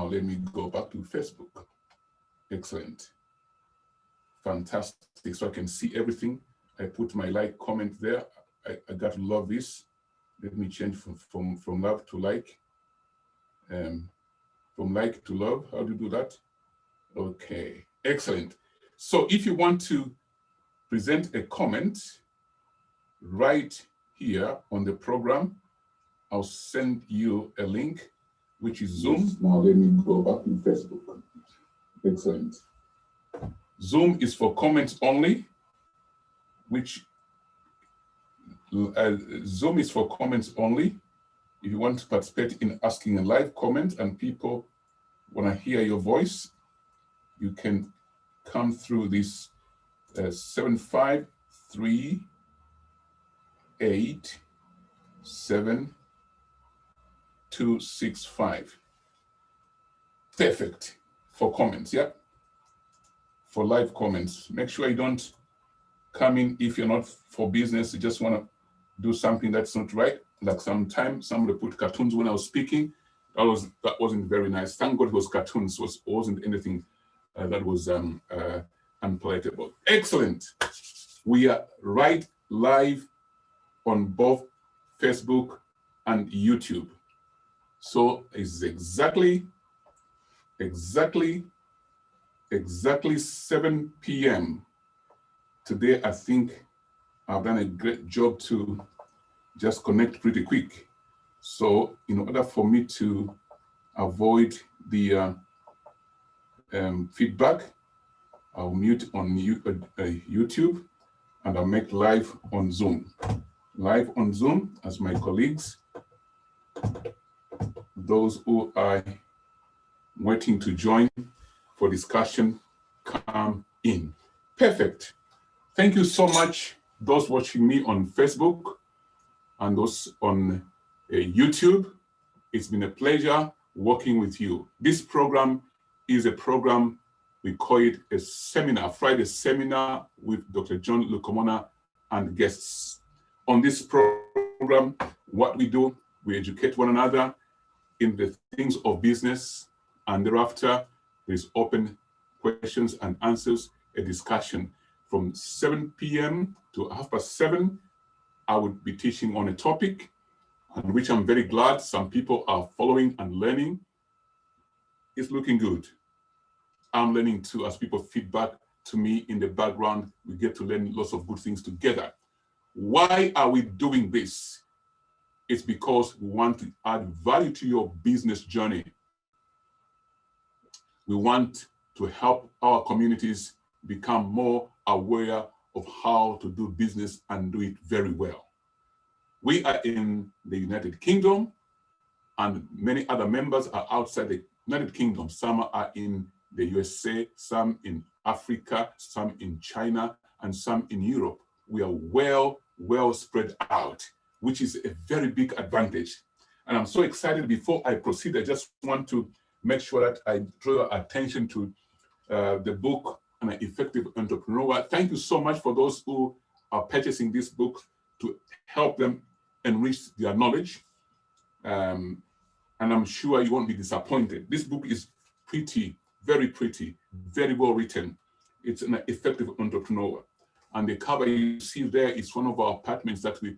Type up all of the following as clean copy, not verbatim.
Now let me go back to Facebook. Excellent. Fantastic. So I can see everything. I put my like comment there. I got to love this. Let me change from love to like. From like to love. How do you do that? Okay. Excellent. So if you want to present a comment right here on the program, I'll send you a link, which is Zoom. Yes. Now let me go back to Facebook. Excellent. Zoom is for comments only, which Zoom is for comments only. If you want to participate in asking a live comment and people want to hear your voice, you can come through this 75387-265. Perfect for comments, yeah? For live comments. Make sure you don't come in if you're not for business, you just want to do something that's not right. Like sometimes somebody put cartoons when I was speaking. That wasn't very nice. Thank God it was cartoons. It wasn't anything that was unpalatable. Excellent. We are right live on both Facebook and YouTube. So it's exactly 7 p.m. Today. I think I've done a great job to just connect pretty quick. So in order for me to avoid the feedback, I'll mute on YouTube and I'll make live on Zoom. Live on Zoom as my colleagues, those who are waiting to join for discussion, come in. Perfect. Thank you so much, those watching me on Facebook and those on YouTube. It's been a pleasure working with you. This program is a program, we call it a seminar, Friday seminar with Dr. John Lukomona and guests. On this program, what we do, we educate one another in the things of business, and thereafter, there's open questions and answers, a discussion. From 7 p.m. to 7:30, I would be teaching on a topic, on which I'm very glad some people are following and learning. It's looking good. I'm learning too, as people feedback to me in the background. We get to learn lots of good things together. Why are we doing this? It's because we want to add value to your business journey. We want to help our communities become more aware of how to do business and do it very well. We are in the United Kingdom, and many other members are outside the United Kingdom. Some are in the USA, some in Africa, some in China, and some in Europe. We are well spread out, which is a very big advantage. And I'm so excited. Before I proceed, I just want to make sure that I draw your attention to the book, An Effective Entrepreneur. Thank you so much for those who are purchasing this book to help them enrich their knowledge. And I'm sure you won't be disappointed. This book is pretty, very pretty, very well written. It's An Effective Entrepreneur. And the cover you see there is one of our apartments that we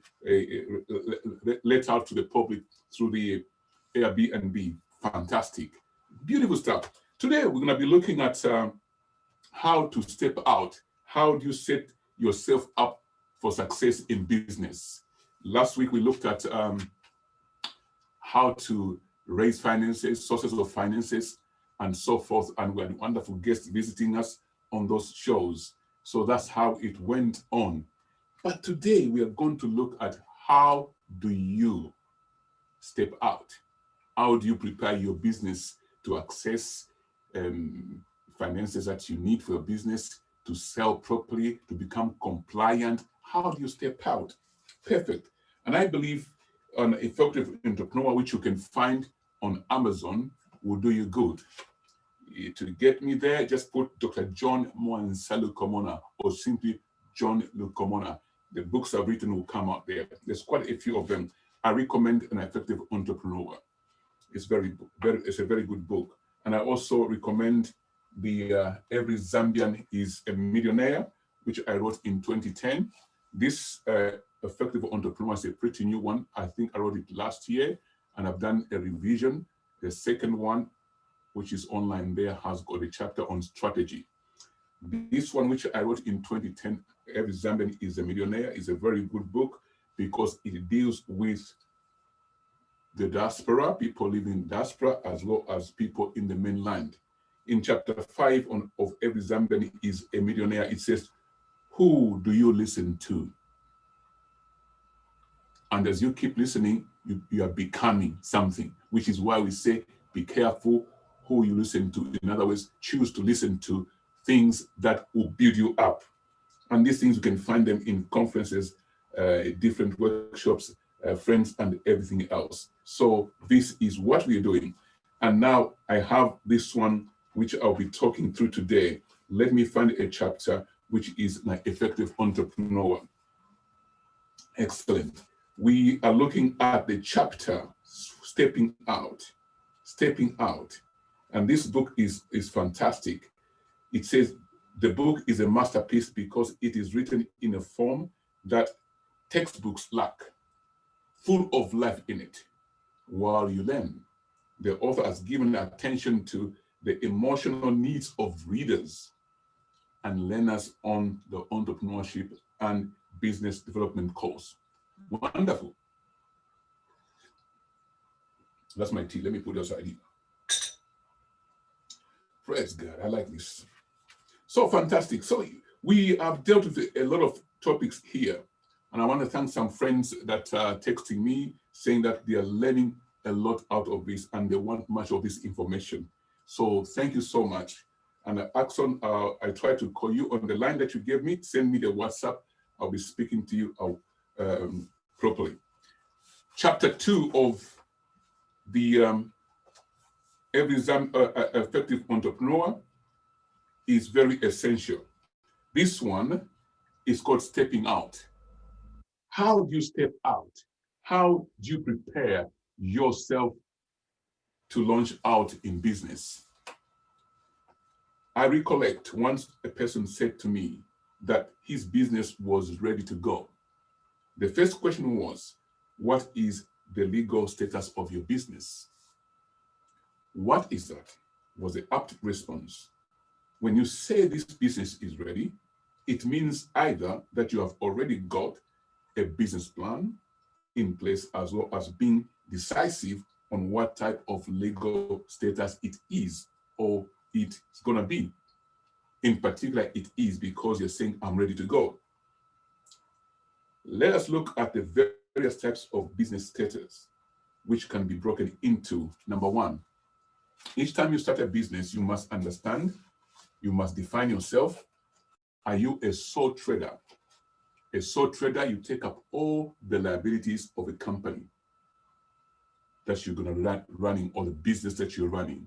let out to the public through the Airbnb. Fantastic. Beautiful stuff. Today, we're going to be looking at how to step out. How do you set yourself up for success in business? Last week, we looked at how to raise finances, sources of finances, and so forth. And we had wonderful guests visiting us on those shows. So that's how it went on. But today, we are going to look at how do you step out? How do you prepare your business to access finances that you need for your business, to sell properly, to become compliant? How do you step out? Perfect. And I believe An Effective Entrepreneur, which you can find on Amazon, will do you good. To get me there, just put Dr. John Lukomona or simply John Lukomona. The books I've written will come out there. There's quite a few of them. I recommend An Effective Entrepreneur. It's a very good book. And I also recommend the Every Zambian is a Millionaire, which I wrote in 2010. This Effective Entrepreneur is a pretty new one. I think I wrote it last year, and I've done a revision. The second one, which is online there, has got a chapter on strategy. This one, which I wrote in 2010, Every Zambian is a Millionaire, is a very good book because it deals with the diaspora, people living in diaspora, as well as people in the mainland. In chapter 5 of Every Zambian is a Millionaire, it says, who do you listen to? And as you keep listening, you are becoming something, which is why we say, be careful who you listen to. In other words, choose to listen to things that will build you up. And these things, you can find them in conferences, different workshops, friends, and everything else. So this is what we're doing. And now I have this one, which I'll be talking through today. Let me find a chapter, which is my Effective Entrepreneur. Excellent. We are looking at the chapter, Stepping Out. Stepping Out. And this book is fantastic. It says the book is a masterpiece because it is written in a form that textbooks lack, full of life in it. While you learn, the author has given attention to the emotional needs of readers and learners on the entrepreneurship and business development course. Wonderful. That's my tea. Let me put it aside here. Praise God. I like this. So fantastic. So we have dealt with a lot of topics here. And I want to thank some friends that are texting me saying that they are learning a lot out of this and they want much of this information. So thank you so much. And Axon, I tried to call you on the line that you gave me. Send me the WhatsApp. I'll be speaking to you properly. Chapter 2 of the Every Effective Entrepreneur is very essential. This one is called Stepping Out. How do you step out? How do you prepare yourself to launch out in business? I recollect once a person said to me that his business was ready to go. The first question was, what is the legal status of your business? What is that? Was the apt response. When you say this business is ready, it means either that you have already got a business plan in place, as well as being decisive on what type of legal status it is or it's going to be. In particular, it is because you're saying, I'm ready to go. Let us look at the various types of business status, which can be broken into. Number one, each time you start a business, you must understand, you must define yourself. Are you a sole trader? A sole trader, you take up all the liabilities of a company that you're going to running, or the business that you're running.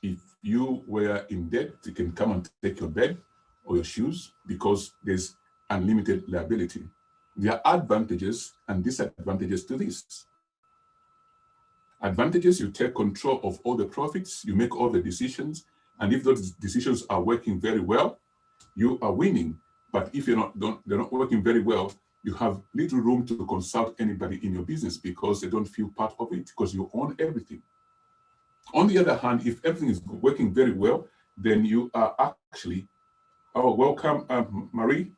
If you were in debt, you can come and take your bed or your shoes because there's unlimited liability. There are advantages and disadvantages to this. Advantages, you take control of all the profits, you make all the decisions, and if those decisions are working very well, you are winning. But if they're not working very well, you have little room to consult anybody in your business because they don't feel part of it because you own everything. On the other hand, if everything is working very well, then you are actually, welcome, Marie.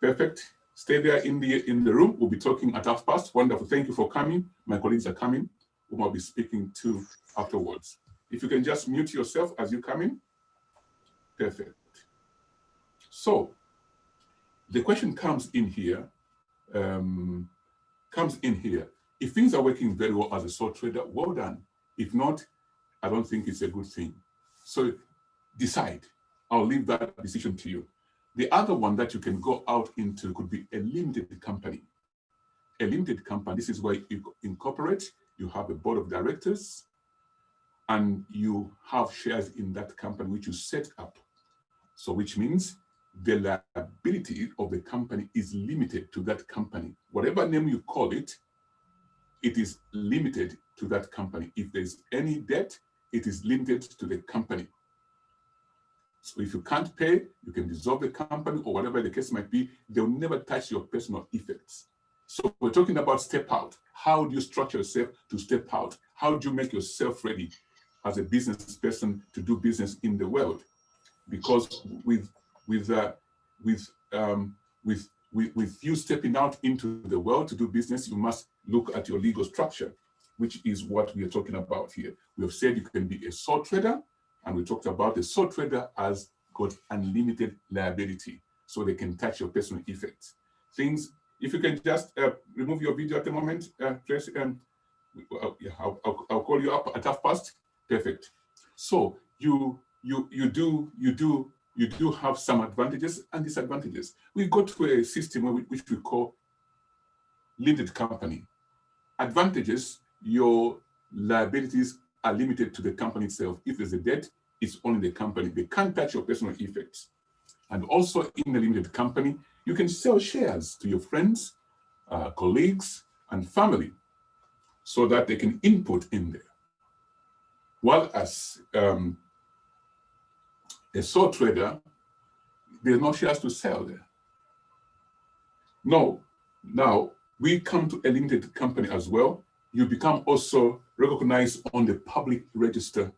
Perfect. Stay there in the room. We'll be talking at 12:30. Wonderful. Thank you for coming. My colleagues are coming, whom I'll be speaking to afterwards. If you can just mute yourself as you come in. Perfect. So the question comes in here. If things are working very well as a sole trader, well done. If not, I don't think it's a good thing. So decide. I'll leave that decision to you. The other one that you can go out into could be a limited company. A limited company, this is where you incorporate, you have a board of directors, and you have shares in that company which you set up. So which means the liability of the company is limited to that company. Whatever name you call it, it is limited to that company. If there's any debt, it is limited to the company. So if you can't pay, you can dissolve the company or whatever the case might be. They'll never touch your personal effects. So we're talking about step out. How do you structure yourself to step out? How do you make yourself ready as a business person to do business in the world? Because with you stepping out into the world to do business, you must look at your legal structure, which is what we are talking about here. We have said you can be a sole trader, and we talked about the sole trader has got unlimited liability, so they can touch your personal effects. Things, if you can just remove your video at the moment, Tracy, yeah, I'll call you up at past. Perfect. So you do have some advantages and disadvantages. We go to a system which we call limited company. Advantages: your liabilities are limited to the company itself. If there's a debt, it's only the company. They can't touch your personal effects. And also in the limited company, you can sell shares to your friends, colleagues, and family so that they can input in there. While as a sole trader, there's no shares to sell there. No, now we come to a limited company as well. You become also recognized on the public register.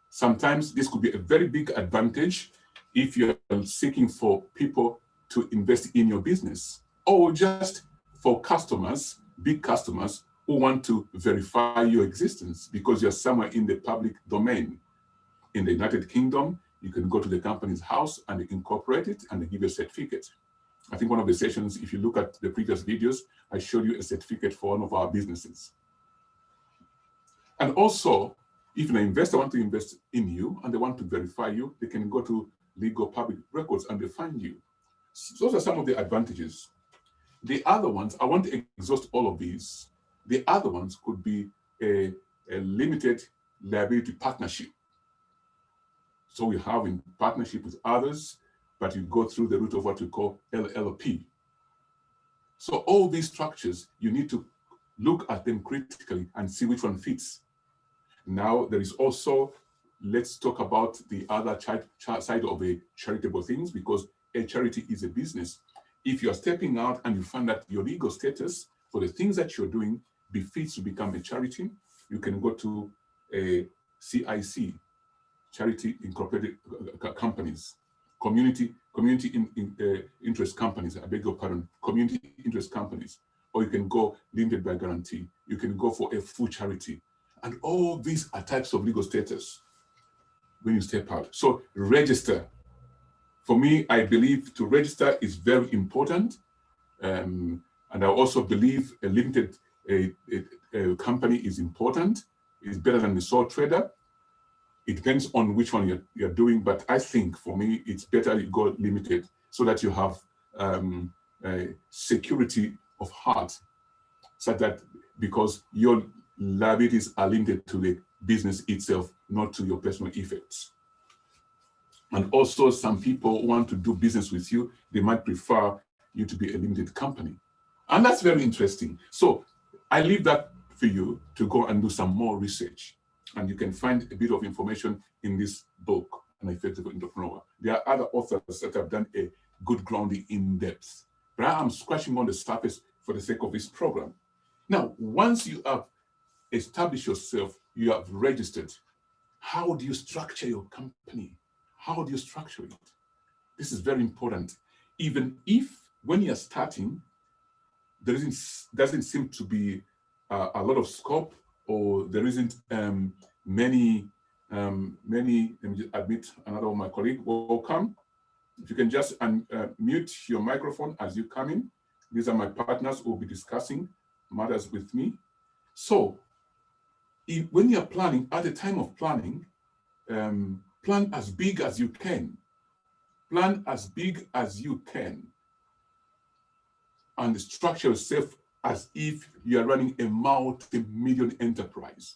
Sometimes this could be a very big advantage if you're seeking for people to invest in your business, or just for customers, big customers, who want to verify your existence because you're somewhere in the public domain. In the United Kingdom, you can go to the company's house and they incorporate it and they give you a certificate. I think one of the sessions, if you look at the previous videos, I showed you a certificate for one of our businesses. And also, if an investor wants to invest in you and they want to verify you, they can go to legal public records and they find you. So those are some of the advantages. The other ones, I want to exhaust all of these. The other ones could be a limited liability partnership. So we have in partnership with others, but you go through the route of what we call LLP. So all these structures, you need to look at them critically and see which one fits. Now, there is also, let's talk about the other side of the charitable things, because a charity is a business. If you're stepping out and you find that your legal status for the things that you're doing befits to become a charity, you can go to a CIC, Charity Incorporated Companies, community interest companies, I beg your pardon, community interest companies, or you can go limited by guarantee, you can go for a full charity. And all these are types of legal status when you step out. So register. For me, I believe to register is very important. And I also believe a limited a company is important. It's better than the sole trader. It depends on which one you're doing, but I think for me, it's better you go limited so that you have a security of heart, so that because your liabilities are limited to the business itself, not to your personal effects. And also some people want to do business with you, they might prefer you to be a limited company. And that's very interesting. So I leave that for you to go and do some more research. And you can find a bit of information in this book, An Effective Entrepreneur. There are other authors that have done a good grounding in depth. But I'm scratching on the surface for the sake of this program. Now, once you have established yourself, you have registered, how do you structure your company? How do you structure it? This is very important. Even if when you're starting, there doesn't seem to be a lot of scope, or there isn't many, let me just admit another of my colleagues, welcome. If you can just mute your microphone as you come in. These are my partners who will be discussing matters with me. So when you're planning, at the time of planning, plan as big as you can. Plan as big as you can. And structure yourself as if you are running a multi-million enterprise.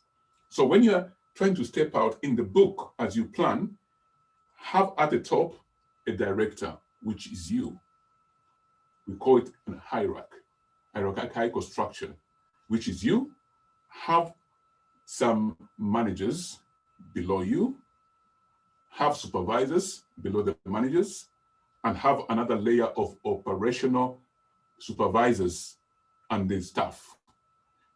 So when you're trying to step out in the book as you plan, have at the top a director, which is you. We call it a hierarchical structure, which is you. Have some managers, below you, have supervisors below the managers, and have another layer of operational supervisors and the staff.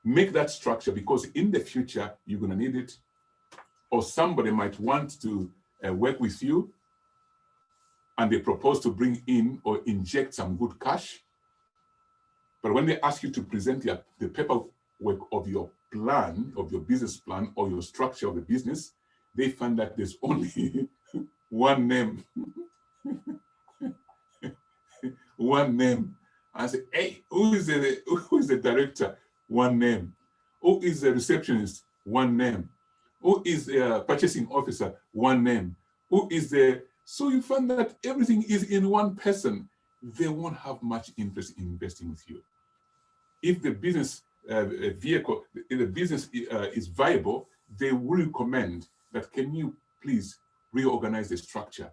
Make that structure, because in the future, you're going to need it, or somebody might want to work with you, and they propose to bring in or inject some good cash. But when they ask you to present the paperwork of your plan, of your business plan, or your structure of the business, they find that there's only one name. One name. I say, hey, who is the director? One name. Who is the receptionist? One name. Who is the purchasing officer? One name. Who is the... So you find that everything is in one person. They won't have much interest in investing with you. If the business vehicle, if the business is viable, they will recommend that, can you please reorganize the structure,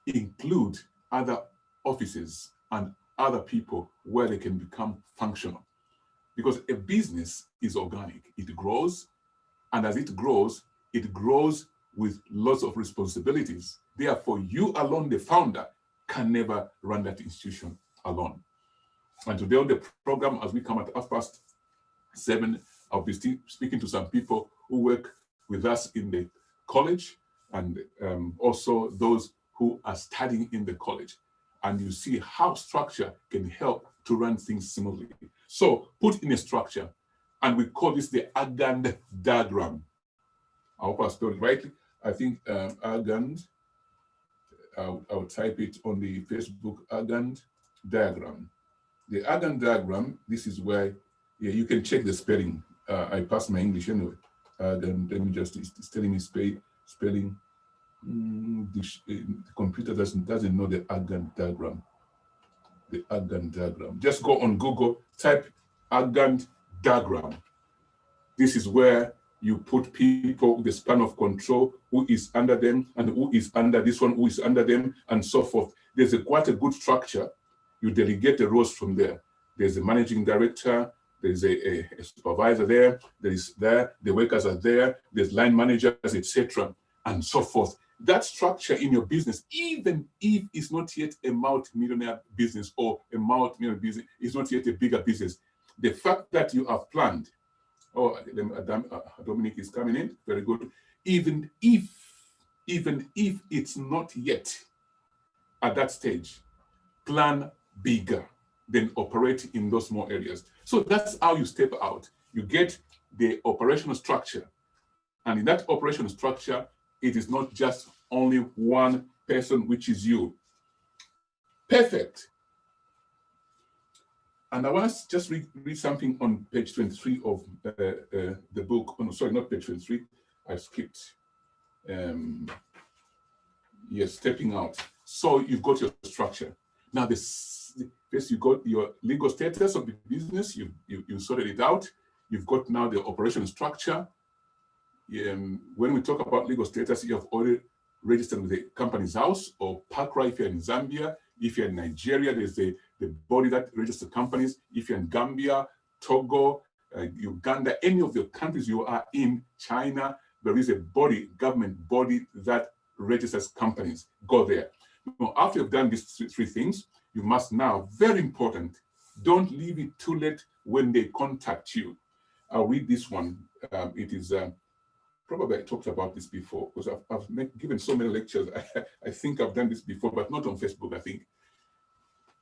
include other offices and other people where they can become functional. Because a business is organic, it grows, and as it grows with lots of responsibilities. Therefore, you alone, the founder, can never run that institution alone. And today on the program, as we come at 7:30, I'll be speaking to some people who work with us in the college, and also those who are studying in the college. And you see how structure can help to run things smoothly. So put in a structure, and we call this the Argand diagram. I hope I spelled it rightly. I think Argand, I'll type it on the Facebook, Argand diagram. The Argand diagram, this is where you can check the spelling. I passed my English anyway. Then let me just, it's telling me spelling. The computer doesn't know the Argand diagram. The Argand diagram. Just go on Google, type Argand diagram. This is where you put people with the span of control, who is under them, and who is under this one, who is under them, and so forth. There's quite a good structure. You delegate the roles from there. There's a managing director, there's a supervisor there, the workers are there, there's line managers, etc., and so forth. That structure in your business, even if it's not yet a multi-millionaire business or a multi-millionaire business, it's not yet a bigger business. The fact that you have planned, Dominic is coming in, very good. Even if it's not yet at that stage, plan bigger, then operate in those small areas. So that's how you step out. You get the operational structure. And in that operational structure, it is not just only one person, which is you. Perfect. And I want to just read something on page 23 of the book. Oh, no, sorry, not page 23. I skipped. Yes, stepping out. So you've got your structure. Now, first you got your legal status of the business. You sorted it out. You've got now the operational structure. When we talk about legal status, you have already registered with the Companies House or PACRA if you're in Zambia. If you're in Nigeria, there's the body that registers companies. If you're in Gambia, Togo, Uganda, any of the countries you are in, China, there is a body, government body that registers companies. Go there. Now, after you've done these three things, you must now, very important, don't leave it too late when they contact you. I'll read this one. It is, probably I talked about this before, because I've given so many lectures. I think I've done this before, but not on Facebook, I think.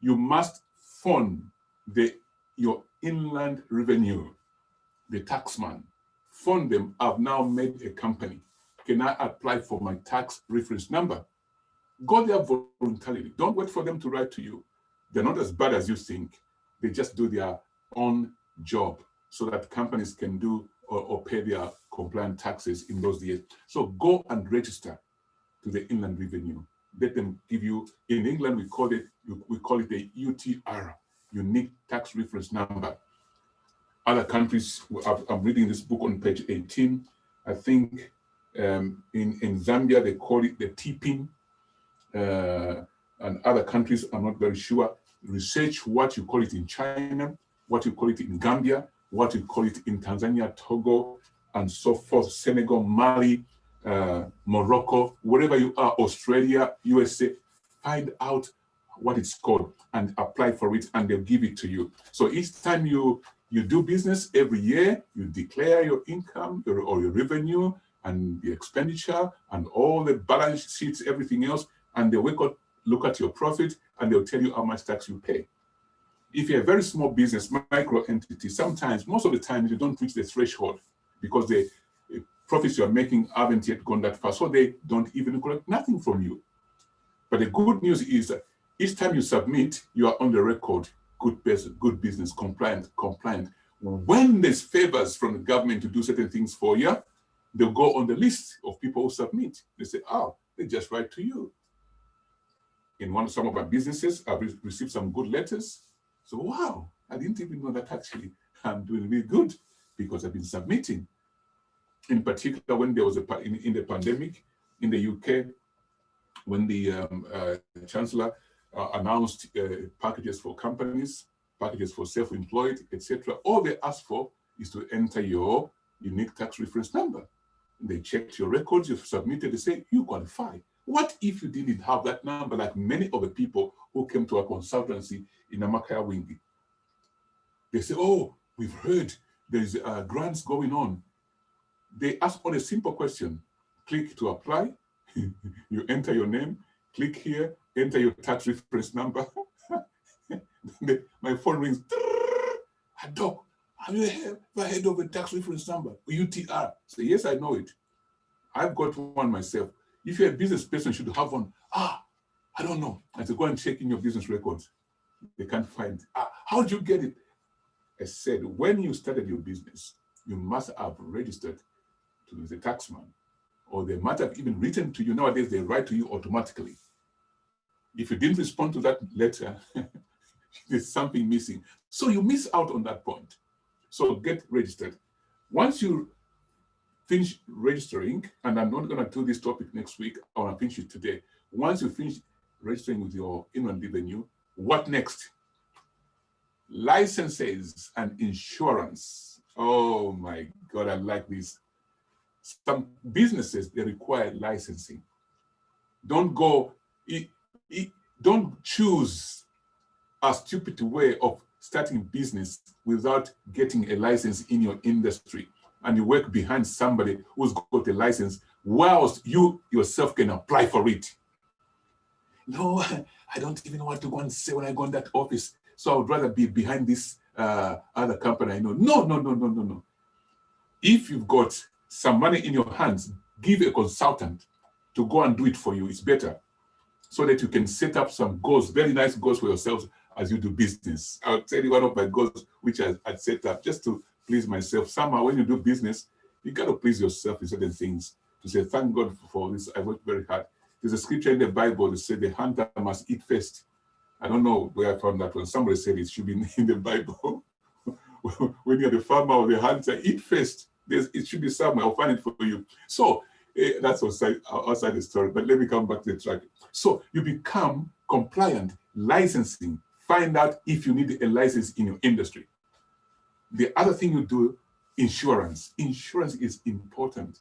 You must phone your inland revenue, the taxman. Phone them, I've now made a company. Can I apply for my tax reference number? Go there voluntarily. Don't wait for them to write to you. They're not as bad as you think. They just do their own job so that companies can do or pay their compliant taxes in those years. So go and register to the inland revenue. Let them give you, in England, we call it a UTR, unique tax reference number. Other countries, I'm reading this book on page 18. I think in Zambia, they call it the TPIN. And other countries, I'm not very sure. Research what you call it in China, what you call it in Gambia, what you call it in Tanzania, Togo, and so forth, Senegal, Mali. Morocco, wherever you are, Australia, USA, find out what it's called and apply for it, and they'll give it to you. So each time you do business every year, you declare your income or your revenue and the expenditure and all the balance sheets, everything else, and they look at your profit and they'll tell you how much tax you pay. If you're a very small business, micro entity, sometimes, most of the time, you don't reach the threshold because the profits you're making haven't yet gone that far, so they don't even collect nothing from you. But the good news is that each time you submit, you are on the record, good business, compliant. When there's favors from the government to do certain things for you, they'll go on the list of people who submit. They say, oh, they just write to you. In some of our businesses, I've received some good letters. So, wow, I didn't even know that actually I'm doing really good because I've been submitting. In particular, when there was in the pandemic in the UK, when the Chancellor announced packages for companies, packages for self-employed, etc., all they ask for is to enter your unique tax reference number. They checked your records, you've submitted, they say, you qualify. What if you didn't have that number, like many of the people who came to our consultancy in Amakaya Wingi? They say, oh, we've heard there's grants going on. They ask on a simple question. Click to apply. You enter your name, click here, enter your tax reference number. My phone rings. Doc, have you ever heard of a tax reference number, UTR? So yes, I know it. I've got one myself. If you're a business person, you should have one. I don't know. I said, go and check in your business records. They can't find. How did you get it? I said, when you started your business, you must have registered to the taxman, or they might have even written to you. Nowadays, they write to you automatically. If you didn't respond to that letter, there's something missing. So you miss out on that point. So get registered. Once you finish registering, and I'm not going to do this topic next week, I want to finish it today. Once you finish registering with your inland revenue, what next? Licenses and insurance. Oh my God, I like this. Some businesses, they require licensing. Don't choose a stupid way of starting business without getting a license in your industry, and you work behind somebody who's got a license whilst you yourself can apply for it. No, I don't even want to go and say when I go in that office, so I would rather be behind this other company I know. No. If you've got some money in your hands, give a consultant to go and do it for you. It's better, so that you can set up some goals, very nice goals for yourselves as you do business. I'll tell you one of my goals, which I'd set up just to please myself. Somehow, when you do business, you got to please yourself in certain things. To say, thank God for this, I worked very hard. There's a scripture in the Bible that said the hunter must eat first. I don't know where I found that one. Somebody said it should be in the Bible. When you're the farmer or the hunter, eat first. It should be somewhere. I'll find it for you. So that's outside the story, but let me come back to the track. So you become compliant, licensing, find out if you need a license in your industry. The other thing you do, insurance. Insurance is important.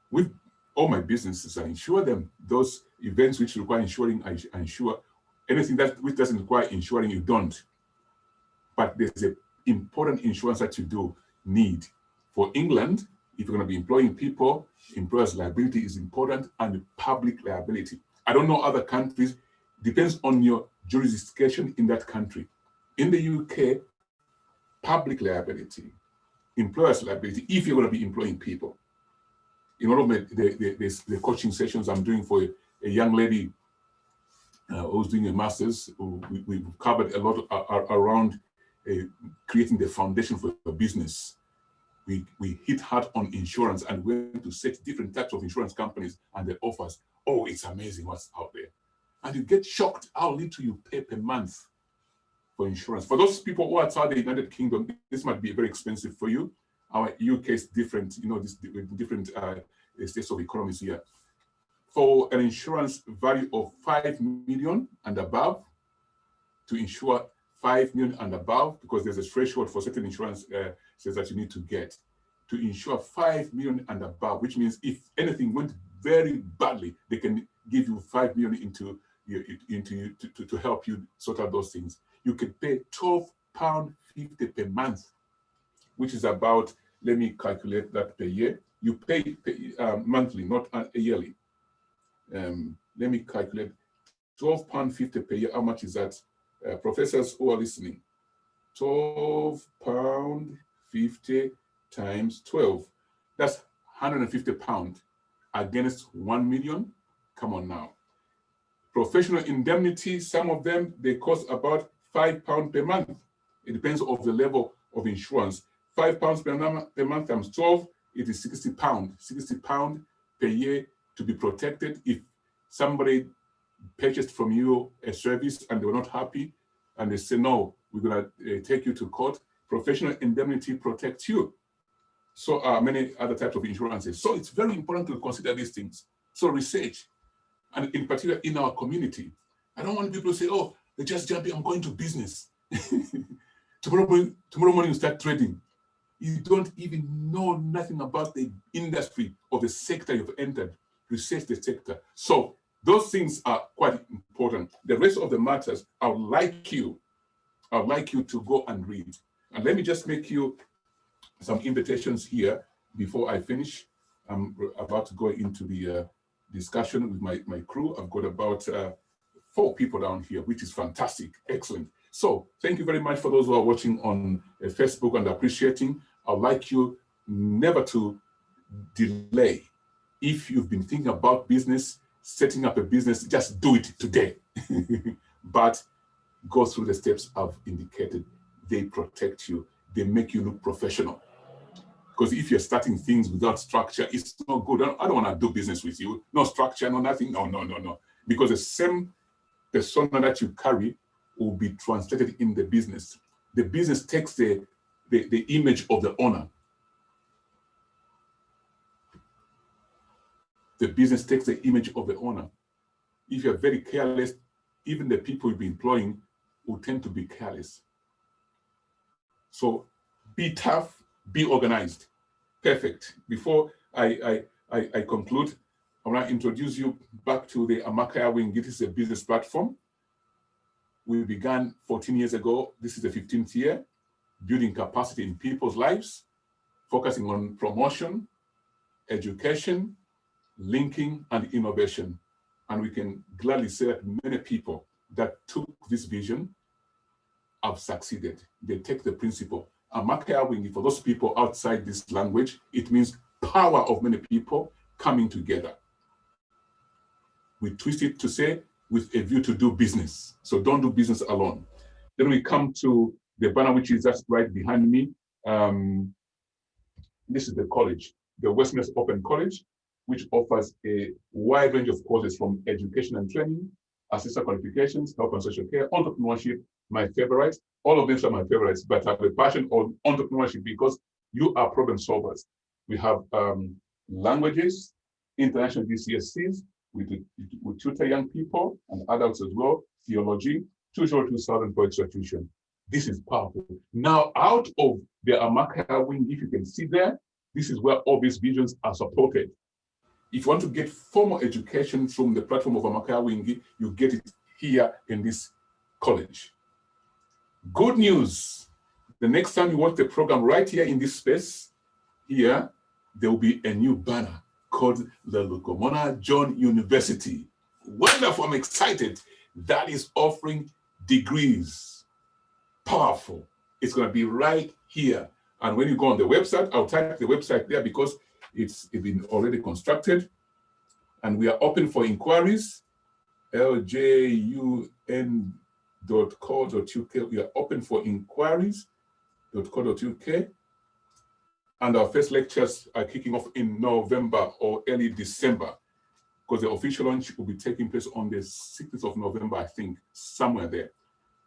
With all my businesses, I insure them. Those events which require insuring, I insure. Anything which doesn't require insuring, you don't. But there's an important insurance that you need. For England, if you're going to be employing people, employer's liability is important, and public liability. I don't know other countries. Depends on your jurisdiction in that country. In the UK, public liability, employer's liability, if you're going to be employing people. In one of the coaching sessions I'm doing for a young lady who's doing a master's, we've covered a lot around creating the foundation for a business. We hit hard on insurance, and we went to set different types of insurance companies and their offers. Oh, it's amazing what's out there. And you get shocked how little you pay per month for insurance. For those people who are outside the United Kingdom, this might be very expensive for you. Our UK is different, different states of economies here. For an insurance value of 5 million and above, to insure 5 million and above, because there's a threshold for certain insurance says that you need to get to insure 5 million and above, which means if anything went very badly, they can give you 5 million to help you sort out those things. You can pay £12.50 per month, which is about, let me calculate that per year. You pay monthly, not yearly. Let me calculate £12.50 per year. How much is that? Professors who are listening, £12.50 times 12. That's £150 against 1 million. Come on now. Professional indemnity, some of them, they cost about £5 per month. It depends on the level of insurance. £5 per month times 12, it is £60. £60 per year to be protected. If somebody purchased from you a service and they were not happy, and they say, no, we're going to take you to court, professional indemnity protects you. So are many other types of insurances. So it's very important to consider these things. So research, and in particular in our community. I don't want people to say, oh, they just jump in, I'm going to business. Tomorrow morning you start trading. You don't even know nothing about the industry or the sector you've entered. Research the sector. So those things are quite important. The rest of the matters, I would like you to go and read. And let me just make you some invitations here before I finish. I'm about to go into the discussion with my crew. I've got about 4 people down here, which is fantastic. Excellent. So thank you very much for those who are watching on Facebook and appreciating. I'd like you never to delay. If you've been thinking about business, setting up a business, just do it today. But go through the steps I've indicated. They protect you. They make you look professional. Because if you're starting things without structure, it's not good. I don't want to do business with you. No structure, no nothing. No. Because the same persona that you carry will be translated in the business. The business takes the image of the owner. The business takes the image of the owner. If you're very careless, even the people you'll be employing will tend to be careless. So be tough, be organized. Perfect. Before I conclude, I want to introduce you back to the Amakaya Wing. It is a business platform. We began 14 years ago. This is the 15th year, building capacity in people's lives, focusing on promotion, education, linking, and innovation. And we can gladly say that many people that took this vision have succeeded. They take the principle. Amakaya Wing, for those people outside this language, it means power of many people coming together. We twist it to say, with a view to do business. So don't do business alone. Then we come to the banner, which is just right behind me. This is the college, the Westminster Open College, which offers a wide range of courses from education and training, assessor qualifications, health and social care, entrepreneurship, my favorites. All of them are my favorites, but I have a passion on entrepreneurship because you are problem solvers. We have languages, international GCSEs, we tutor young people and adults as well, theology, 202,000 for extra tuition. This is powerful. Now, out of the Amakaya Wing, if you can see there, this is where all these visions are supported. If you want to get formal education from the platform of Amakaya Wing, you get it here in this college. Good news. The next time you watch the program right here in this space, here, there will be a new banner called the Lukomona John University. Wonderful, I'm excited. That is offering degrees. Powerful. It's going to be right here. And when you go on the website, I'll type the website there because it's been already constructed. And we are open for inquiries, ljun.co.uk. We are open for inquiries.co.uk. And our first lectures are kicking off in November or early December, because the official launch will be taking place on the 6th of November, I think, somewhere there.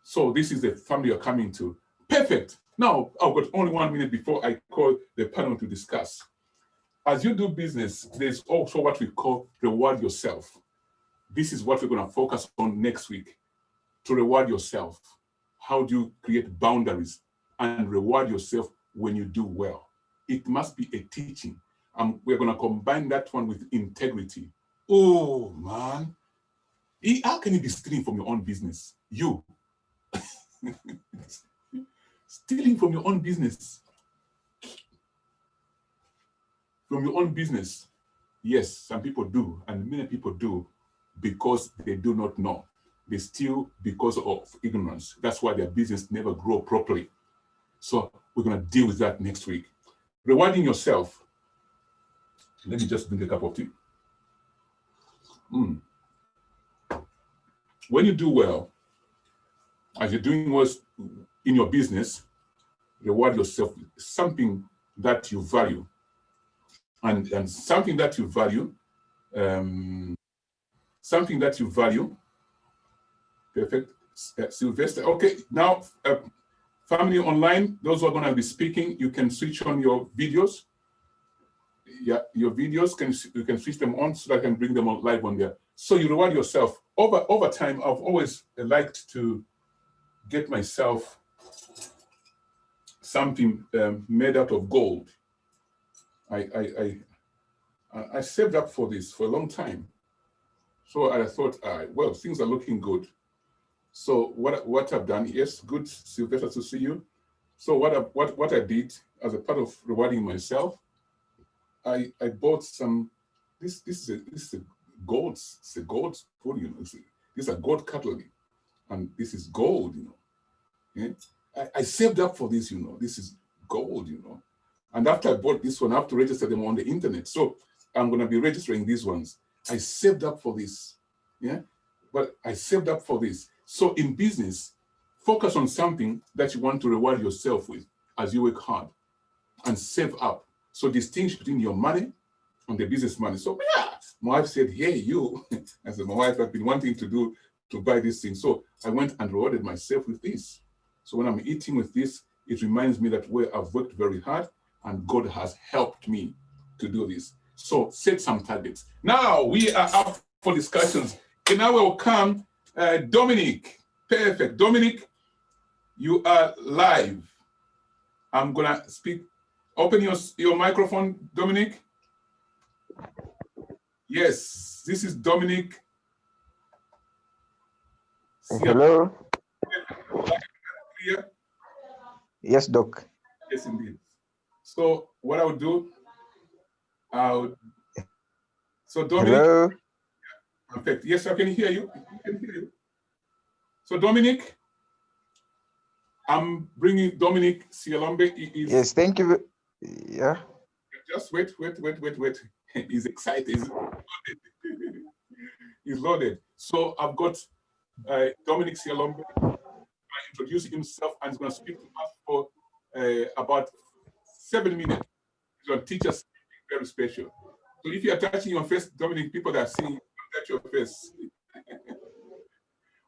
So this is the family you're coming to. Perfect. Now, I've got only 1 minute before I call the panel to discuss. As you do business, there's also what we call reward yourself. This is what we're going to focus on next week. To reward yourself. How do you create boundaries and reward yourself when you do well? it must be a teaching. We're going to combine that one with integrity. Oh, man. How can you be stealing from your own business? You. Stealing from your own business. From your own business. Yes, some people do, and many people do because they do not know. They steal because of ignorance. That's why their business never grow properly. So we're going to deal with that next week. Rewarding yourself. Let me just drink a cup of tea. When you do well, as you're doing well in your business, reward yourself with something that you value. And something that you value, perfect, Sylvester. Okay, now, family online, those who are going to be speaking, you can switch on your videos. Yeah, your videos, you can switch them on so that I can bring them on live on there. So you reward yourself. Over time, I've always liked to get myself something made out of gold. I saved up for this for a long time. So I thought, well, things are looking good. So what I've done, yes, good, Sylvester, to see you. So what I did as a part of rewarding myself, I bought some. This is a gold. It's a gold spoon, you know. These are gold cutlery, and this is gold, you know. Yeah? I saved up for this, you know. This is gold, you know. And after I bought this one, I have to register them on the internet. So I'm going to be registering these ones. I saved up for this. Yeah, but I saved up for this. So in business, focus on something that you want to reward yourself with as you work hard, and save up. So distinguish between your money and the business money. So yeah, my wife said, hey, you, I said, my wife, I've been wanting to buy this thing. So I went and rewarded myself with this. So when I'm eating with this, it reminds me that where I've worked very hard and God has helped me to do this. So set some targets. Now we are up for discussions. Can I welcome Dominic? Perfect. Dominic, you are live. I'm gonna speak. Open your microphone, Dominic. Yes, this is Dominic. Hello. Yes, Doc. Yes, indeed. So what I would do, so Dominic. Hello. Perfect. Yes, I can hear you. I can hear you. So Dominic, I'm bringing Dominic Sialombe. Yes, thank you. Yeah. Just wait. He's excited. He's loaded. He's loaded. So I've got Dominic Sialombe. I introduce himself and he's going to speak to us for about 7 minutes. He's going to teach us something very special. So if you're touching your face, Dominic, people that are seeing, touch your face.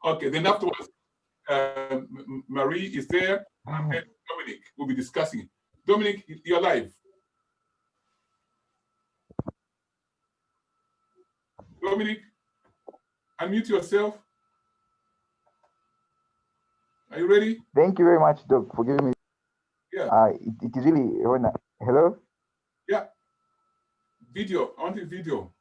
Okay, then afterwards, Marie is there, and Dominic will be discussing. Dominic, you're live. Dominic, unmute yourself. Are you ready? Thank you very much, Doc, for giving me. Yeah. It is really hello. Yeah. Video. I want a video.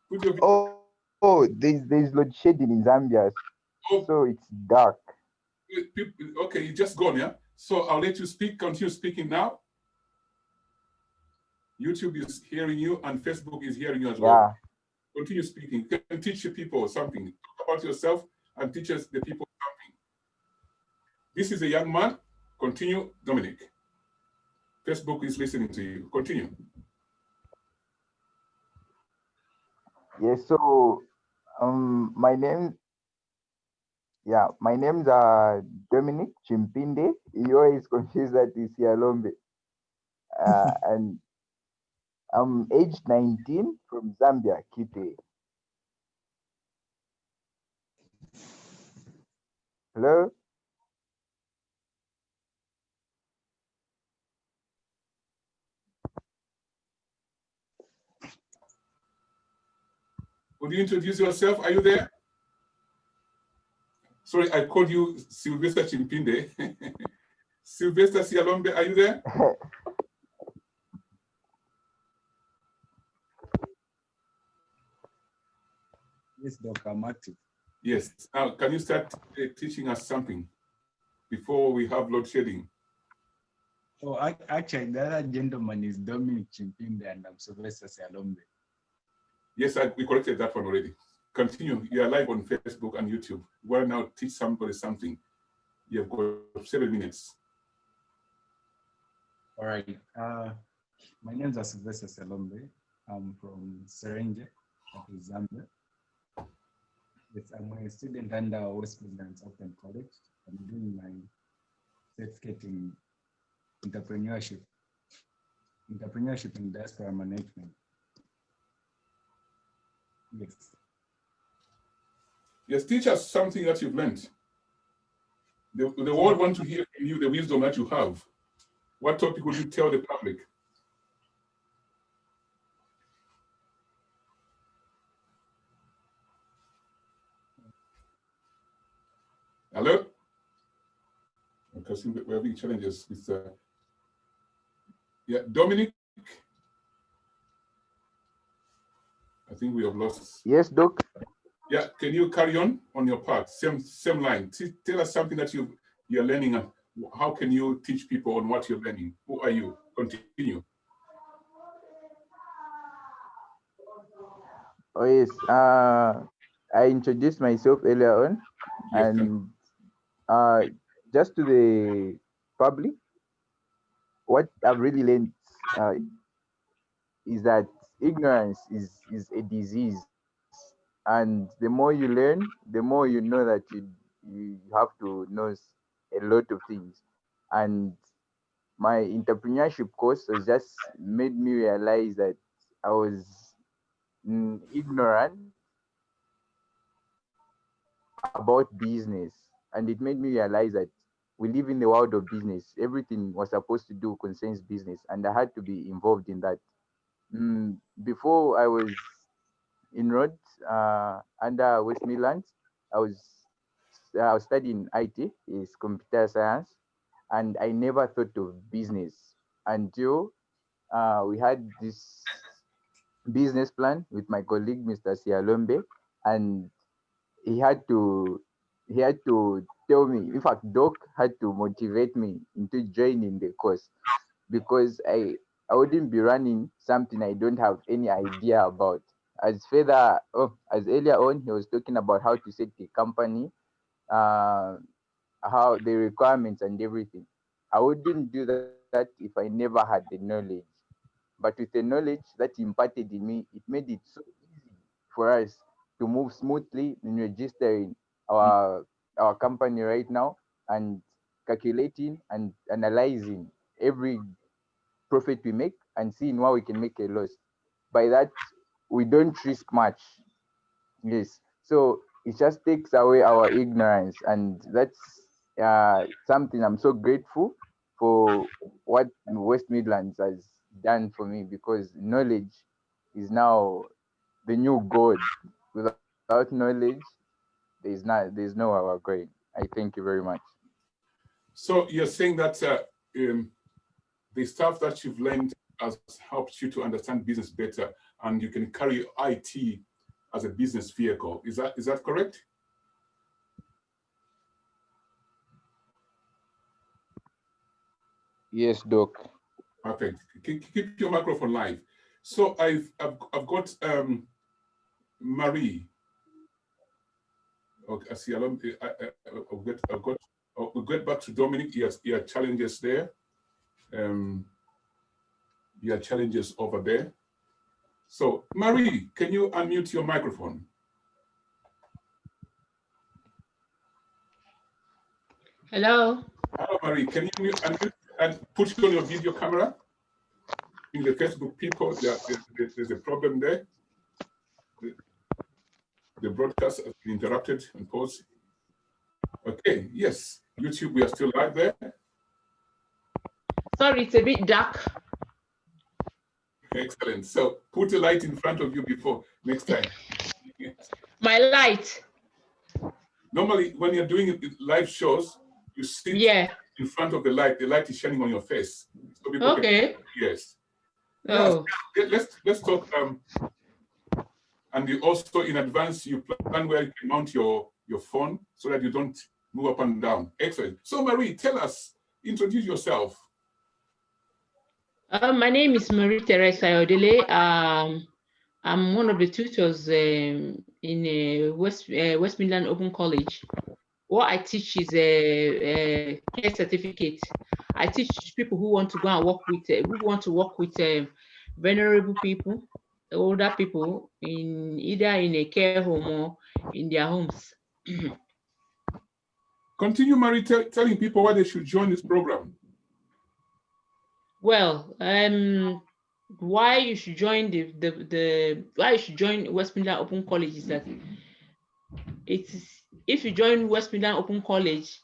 Put your video. Oh, there's load shedding in Zambia, so it's dark. Okay, you just gone, yeah? So I'll let you speak. Continue speaking now. YouTube is hearing you and Facebook is hearing you as well. Continue speaking. You can teach the people something. Talk about yourself and teach us the people something. This is a young man. Continue, Dominic. Facebook is listening to you. Continue. Yes, so my name's Dominic Chimpinde. You always confuse that with Sialombe. And I'm aged 19 from Zambia, Kitwe. Hello? Would you introduce yourself? Are you there? Sorry, I called you Sylvester Chimpinde. Sylvester Sialombe, are you there? Yes, Doc, I'm active. Yes. Now, can you start teaching us something before we have load shedding? Oh, actually, the other gentleman is Dominic Chimpimbe and I'm Sylvester Sialombe. Yes, we corrected that one already. Continue. You are live on Facebook and YouTube. Well, now teach somebody something. You have got 7 minutes. All right. My name is Sylvester Sialombe. I'm from Serenge, Zambia. Yes, I'm a student under West Midlands Open College. I'm doing my certificate in entrepreneurship and diaspora management. Yes. Yes, teach us something that you've learned. The world wants to hear from you the wisdom that you have. What topic would you tell the public? Hello? Because we're having challenges with yeah, Dominic. I think we have lost. Yes, Doc. Yeah, can you carry on your part? Same line. Tell us something that you're learning, and how can you teach people on what you're learning? Who are you? Continue. Oh yes. I introduced myself earlier on, Yes, and just to the public, what I've really learned is that ignorance is a disease, and the more you learn, the more you know that you have to know a lot of things. And my entrepreneurship course has just made me realize that I was ignorant about business, and it made me realize that we live in the world of business. Everything was supposed to do concerns business, and I had to be involved in that. Before I was enrolled under West Midlands, I was I was studying IT, is computer science, and I never thought of business until we had this business plan with my colleague, Mr. Sialombe, and he had to he had to tell me. In fact, Doc had to motivate me into joining the course, because I wouldn't be running something I don't have any idea about. As earlier on, he was talking about how to set the company, uh, how the requirements and everything. I wouldn't do that if I never had the knowledge. But with the knowledge that he imparted in me, it made it so easy for us to move smoothly in registering our company right now, and calculating and analyzing every profit we make and seeing where we can make a loss. By that, we don't risk much. Yes. So it just takes away our ignorance, and that's something I'm so grateful for what West Midlands has done for me, because knowledge is now the new gold. Without knowledge, there's nowhere we're going. I thank you very much. So you're saying that the stuff that you've learned has helped you to understand business better, and you can carry IT as a business vehicle. Is that correct? Yes, Doc. Perfect. Keep your microphone live. So I've got Marie. Okay, I see. We'll get back to Dominic. He had challenges there. He had challenges over there. So Marie, can you unmute your microphone? Hello. Hello, Marie. Can you unmute and put on your video camera? In the Facebook people, there's a problem there. The broadcast has been interrupted and paused. Okay, yes. YouTube, we are still live there. Sorry, it's a bit dark. Excellent. So put a light in front of you before next time. My light. Normally, when you're doing live shows, you sit Yeah. in front of the light is shining on your face. So people Okay. yes. Oh. Yes, let's talk. And you also in advance you plan where you can mount your phone so that you don't move up and down. Excellent. So Marie, tell us, introduce yourself. My name is Marie Teresa Odele. I'm one of the tutors in West Midland Open College. What I teach is a care certificate. I teach people who want to go and work with vulnerable people, older people, in either in a care home or in their homes. Continue, Marie, telling people why they should join this program. Well, why you should join why you should join West Midland Open College is that if you join West Midland Open College,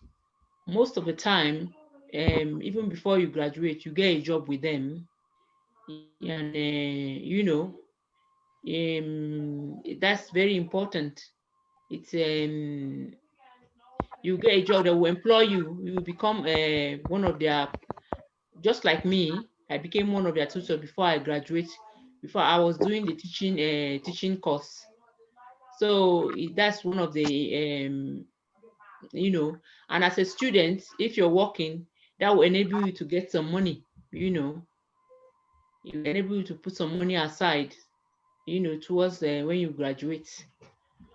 most of the time, even before you graduate, you get a job with them, and you know, that's very important. It's you get a job that will employ you. You become one of their, just like me. I became one of their tutors before I graduate. Before I was doing the teaching course. So that's one of the you know, and as a student, if you're working, that will enable you to get some money, you know, it will enable you to put some money aside, you know, towards when you graduate,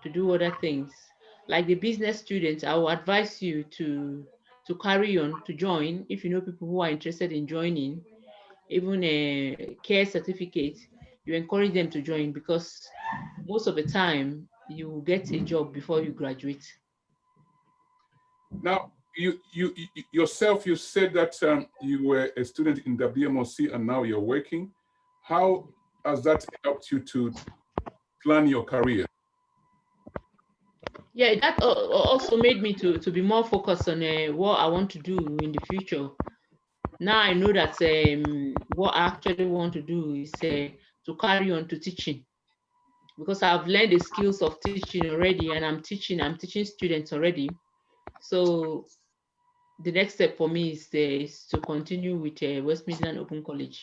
to do other things. Like the business students, I will advise you to carry on, to join, if you know people who are interested in joining, even a care certificate, you encourage them to join, because most of the time you will get a job before you graduate. Now, you yourself, you said that you were a student in WMOC and now you're working. How has that helped you to plan your career? Yeah, that also made me to be more focused on what I want to do in the future. Now I know that what I actually want to do is to carry on to teaching, because I've learned the skills of teaching already, and I'm teaching students already. So the next step for me is to continue with West Midland Open College.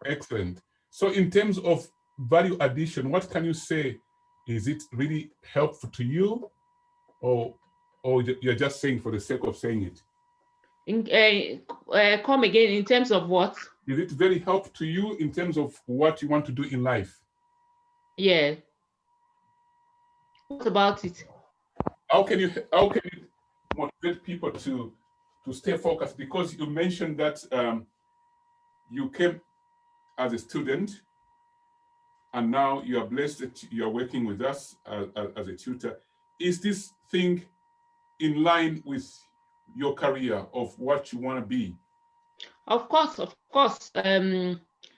Excellent. So in terms of value addition, what can you say? Is it really helpful to you, or you're just saying for the sake of saying it? Come again, in terms of what? Is it very helpful to you in terms of what you want to do in life? Yeah. What about it? How can you motivate people to stay focused? Because you mentioned that you came as a student, and now you are blessed that you are working with us as a tutor. Is this thing in line with your career of what you want to be? Of course, of course.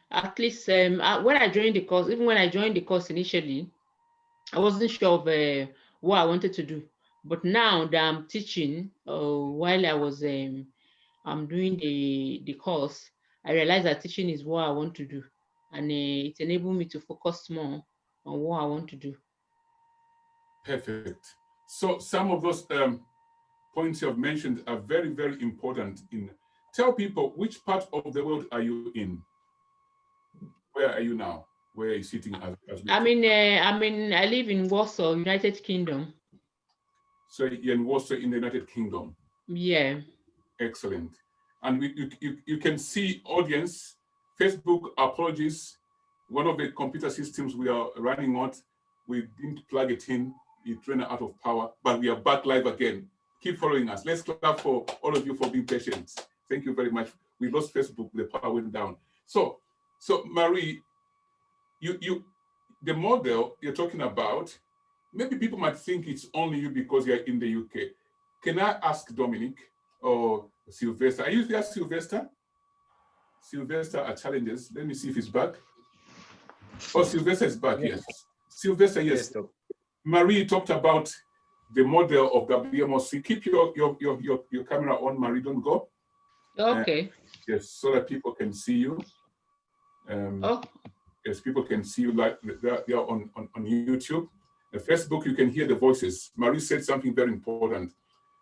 At least when I joined the course, even when I joined the course initially, I wasn't sure of what I wanted to do. But now that I'm teaching, while I was I'm doing the course, I realized that teaching is what I want to do, and it enabled me to focus more on what I want to do. Perfect. So some of those points you have mentioned are very, very important. Tell people, which part of the world are you in? Where are you now? Where are you sitting as we I live in Warsaw, United Kingdom. So you're in Warsaw in the United Kingdom. Yeah. Excellent. And you can see, audience, Facebook, apologies. One of the computer systems we are running on, we didn't plug it in. It ran out of power, but we are back live again. Keep following us. Let's clap for all of you for being patient. Thank you very much. We lost Facebook, the power went down. So Marie, the model you're talking about, maybe people might think it's only you because you're in the UK. Can I ask Dominic or Sylvester? Are you there, Sylvester? Sylvester at Challenges. Let me see if he's back. Oh, Sylvester is back, yes. Sylvester, yes. Marie talked about the model of WMOC. Keep your camera on, Marie, don't go. Okay. Yes, so that people can see you. Yes, people can see you like they are on YouTube. Facebook, you can hear the voices. Marie said something very important.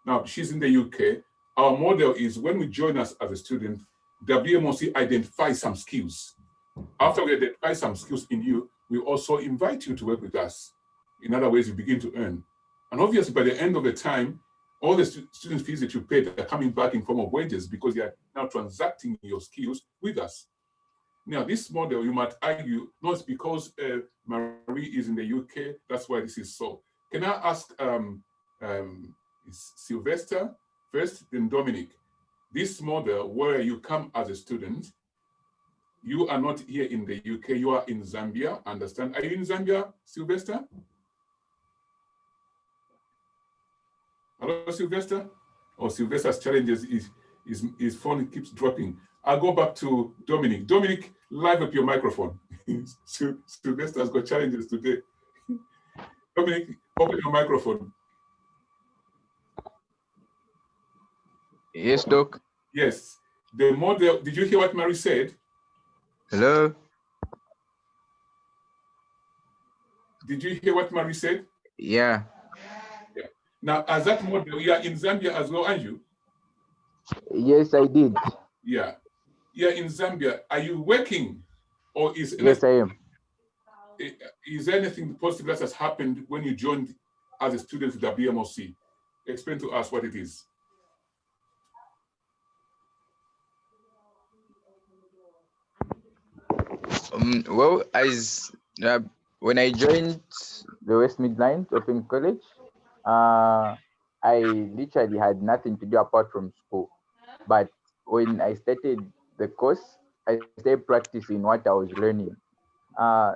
Now, she's in the UK, Our model is when we join us as a student, WMOC identifies some skills. After we identify some skills in you, we also invite you to work with us. In other ways, you begin to earn. And obviously, by the end of the time, all the student fees that you paid are coming back in form of wages because you are now transacting your skills with us. Now, this model, you might argue, not because Marie is in the UK, that's why this is so. Can I ask Sylvester first, then Dominic? This model where you come as a student, you are not here in the UK, you are in Zambia, understand? Are you in Zambia, Sylvester? Hello, Sylvester? Oh, Sylvester's challenges is his phone keeps dropping. I'll go back to Dominic. Dominic, live up your microphone. Sylvester's got challenges today. Dominic, open your microphone. Yes, Doc. Yes. The model, did you hear what Mary said? Hello? Did you hear what Mary said? Yeah. Yeah. Now, as that model, you are in Zambia as well, aren't you? Yes, I did. Yeah. Yeah, in Zambia. Are you working? Or is Yes, I am. Is there anything positive that has happened when you joined as a student with the BMOC? Explain to us what it is. Well, as when I joined the West Midlands Open College, I literally had nothing to do apart from school. But when I started the course, I started practicing what I was learning. Uh,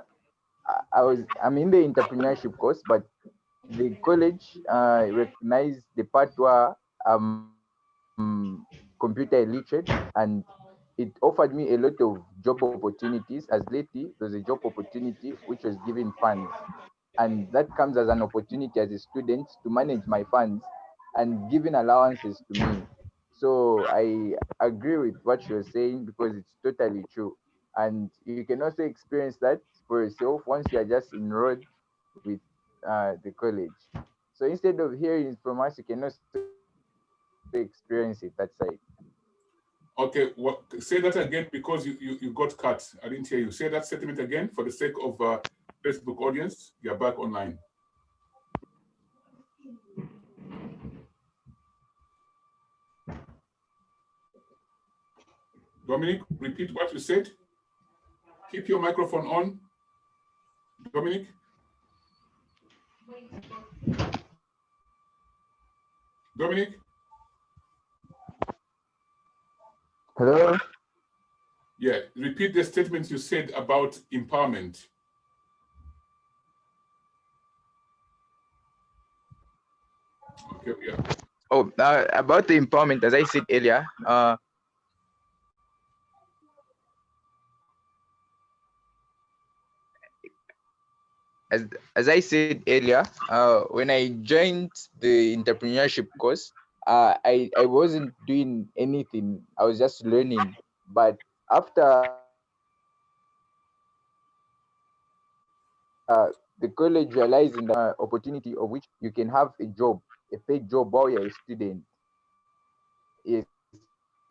I'm in the entrepreneurship course, but the college recognized the part where computer illiterate, and it offered me a lot of job opportunities. As lately, there's a job opportunity which was given funds, and that comes as an opportunity as a student to manage my funds and giving allowances to me. So I agree with what you're saying because it's totally true. And you can also experience that for yourself once you are just enrolled with the college. So instead of hearing it from us, you can also experience it that side. Okay, say that again because you got cut. I didn't hear you. Say that statement again for the sake of Facebook audience. You're back online. Dominic, repeat what you said. Keep your microphone on. Dominic? Dominic? Hello? Yeah, repeat the statement you said about empowerment. Okay, yeah. Oh, about the empowerment, as I said earlier, as I said earlier, when I joined the entrepreneurship course, I wasn't doing anything. I was just learning. But after the college realizing the opportunity of which you can have a job, a paid job while you're a student, yes,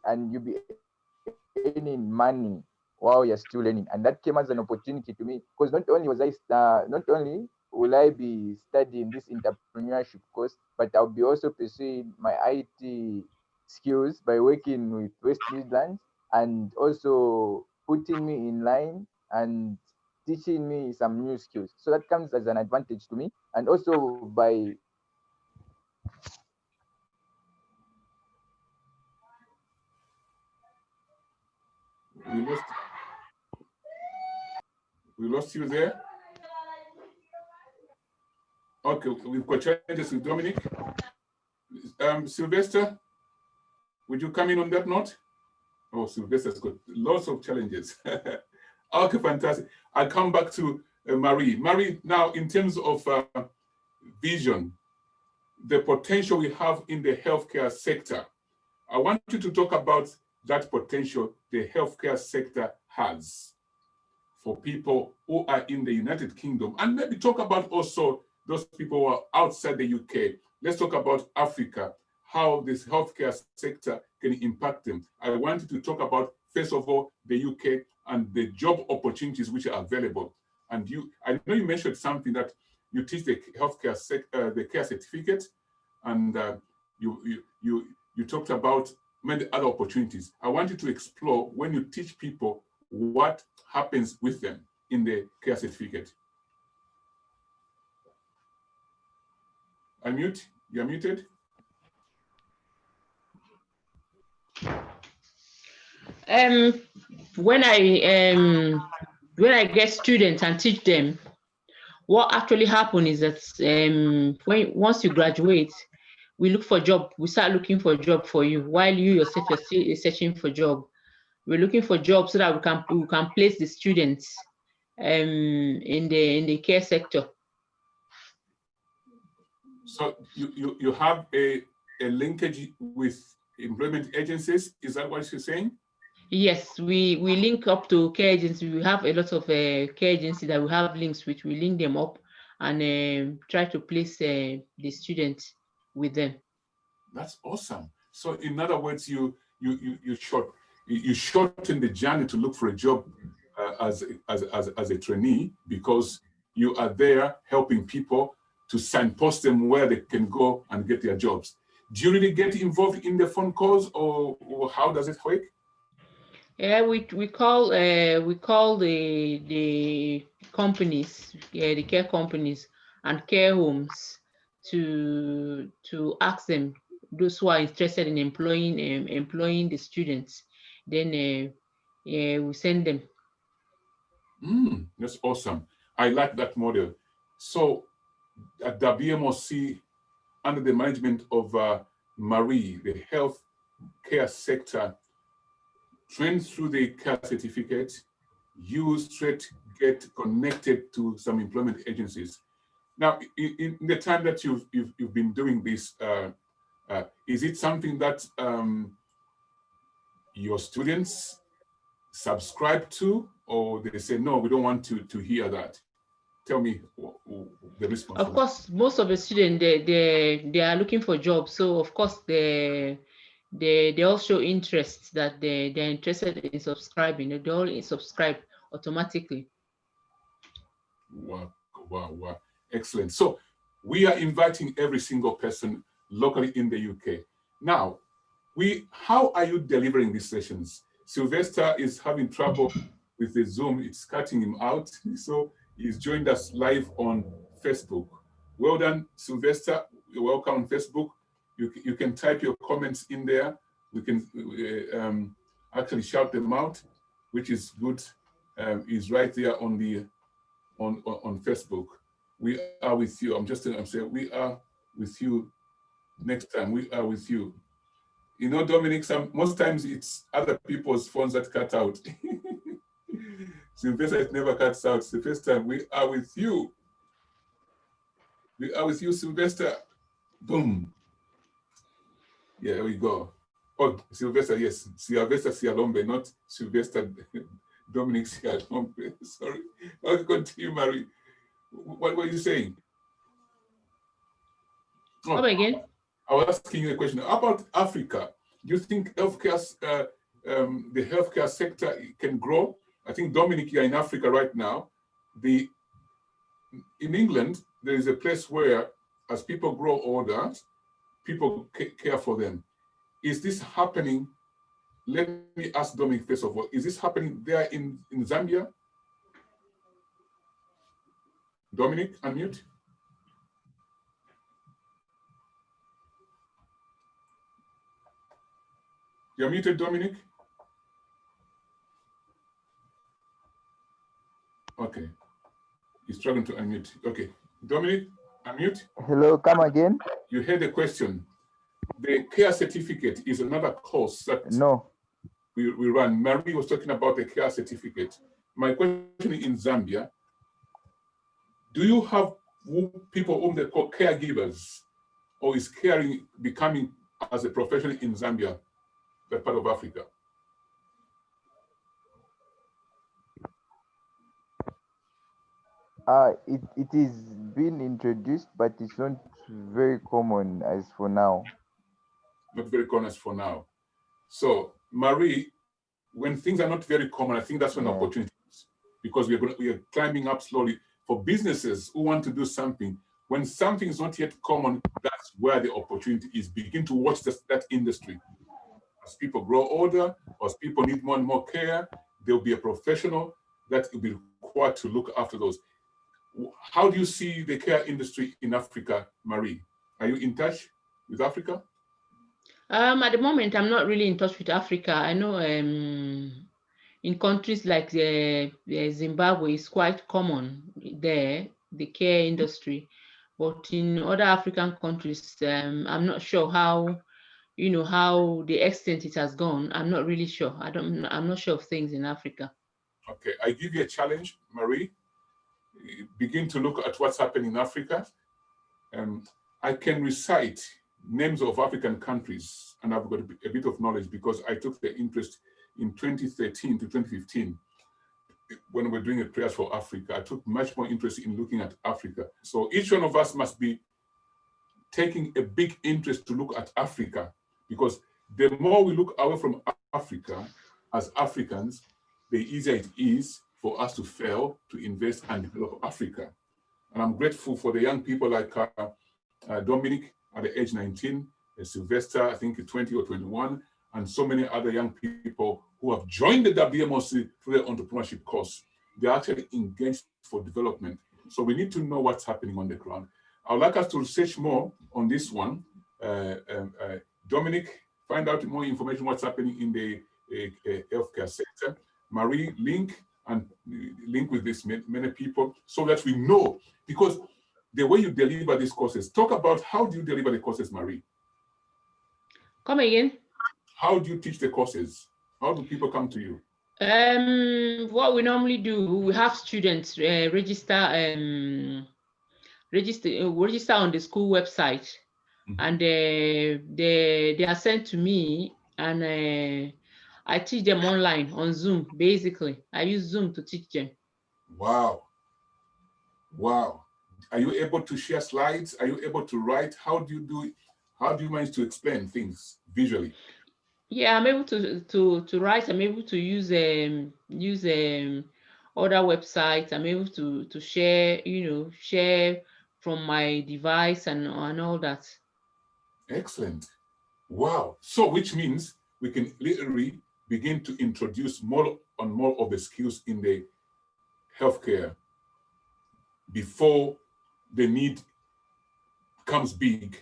and you'll be earning money while you're still learning, and that came as an opportunity to me because not only will I be studying this entrepreneurship course, but I'll be also pursuing my IT skills by working with West Midlands and also putting me in line and teaching me some new skills. So that comes as an advantage to me, and also by We lost you there. Okay, we've got challenges with Dominic. Sylvester, would you come in on that note? Oh, Sylvester's got lots of challenges. Okay, fantastic. I'll come back to Marie. Marie, now in terms of vision, the potential we have in the healthcare sector, I want you to talk about that potential the healthcare sector has for people who are in the United Kingdom, and maybe talk about also those people who are outside the UK. Let's talk about Africa. how this healthcare sector can impact them. I wanted to talk about, first of all, the UK and the job opportunities which are available. And I know you mentioned something that you teach the healthcare the care certificate, and you talked about many other opportunities. I want you to explore, when you teach people, what happens with them in the care certificate. Unmute. You're muted. When I get students and teach them, what actually happens is that once you graduate, we look for job. We start looking for a job for you while you yourself you're still searching for job. We're looking for jobs so that we can place the students in the care sector. So you have a linkage with employment agencies. Is that what you're saying? Yes, we link up to care agencies. We have a lot of care agencies that we have links with. We link them up and try to place the students with them. That's awesome. So in other words, you shorten the journey to look for a job as a trainee, because you are there helping people to signpost them where they can go and get their jobs. Do you really get involved in the phone calls, or how does it work? Yeah, we call the companies, the care companies and care homes to ask them, those who are interested in employing the students. Then we send them. That's awesome. I like that model. So at the BMOC, under the management of Marie, the health care sector, train through the care certificate, you straight get connected to some employment agencies. Now, in the time that you've been doing this, is it something that your students subscribe to, or they say, no, we don't want to hear that? Tell me the response. Of course, most of the students, they are looking for jobs. So of course they all show interest, that they're interested in subscribing. They all subscribe automatically. Wow. Excellent. So we are inviting every single person locally in the UK. Now, how are you delivering these sessions? Sylvester is having trouble with the Zoom. It's cutting him out. So he's joined us live on Facebook. Well done, Sylvester. You're welcome on Facebook. You can type your comments in there. We can actually shout them out, which is good. Is right there on the on Facebook. We are with you. I'm saying we are with you next time. We are with you. You know, Dominic, most times it's other people's phones that cut out. Sylvester, it never cuts out. It's the first time. We are with you. We are with you, Sylvester. Boom. Yeah, there we go. Oh, Sylvester, yes. Sylvester Sialombe, not Sylvester Dominic Sialombe. Sorry. Okay, continue, Marie. What were you saying? Come again? I was asking you a question about Africa. Do you think healthcare, the healthcare sector can grow? I think, Dominic, you're in Africa right now. In England, there is a place where, as people grow older, people care for them. Is this happening? Let me ask Dominic first of all. Is this happening there in Zambia? Dominic, unmute. You're muted, Dominic. Okay. He's struggling to unmute. Okay. Dominic, unmute. Hello, come again. You heard the question. The care certificate is another course that we run. Marie was talking about the care certificate. My question in Zambia, do you have people whom they call caregivers, or is caring becoming as a profession in Zambia, that part of Africa? It is being introduced, but it's not very common as for now. not very common for now. So, Marie, when things are not very common, I think that's when opportunity is, because we are climbing up slowly. For businesses who want to do something, when something is not yet common, that's where the opportunity is. Begin to watch that industry. As people grow older, as people need more and more care, there'll be a professional that will be required to look after those. How do you see the care industry in Africa, Marie? Are you in touch with Africa? At the moment, I'm not really in touch with Africa. I know in countries like Zimbabwe, it's quite common there, the care industry. But in other African countries, I'm not sure how, how the extent it has gone. I'm not really sure. I'm not sure of things in Africa. Okay, I give you a challenge, Marie. Begin to look at what's happening in Africa. I can recite names of African countries, and I've got a bit of knowledge because I took the interest in 2013 to 2015 when we're doing a prayers for Africa. I took much more interest in looking at Africa. So each one of us must be taking a big interest to look at Africa, because the more we look away from Africa as Africans, the easier it is for us to fail to invest and develop Africa. And I'm grateful for the young people like Dominic at the age 19, Sylvester, I think 20 or 21, and so many other young people who have joined the WMOC through their entrepreneurship course. They're actually engaged for development. So we need to know what's happening on the ground. I would like us to research more on this one. Dominic, find out more information what's happening in the healthcare sector. Marie, link with this many people so that we know, because the way you deliver these courses, talk about how do you deliver the courses, Marie? Come again? How do you teach the courses? How do people come to you? What we normally do, we have students register on the school website, and they are sent to me, and I teach them online on Zoom. Basically, I use Zoom to teach them. Wow. Are you able to share slides? Are you able to write? How do you do it? How do you manage to explain things visually? Yeah, I'm able to write. I'm able to use other websites. I'm able to share, share from my device and all that. Excellent. Wow. So which means we can literally begin to introduce more and more of the skills in the healthcare before the need comes big.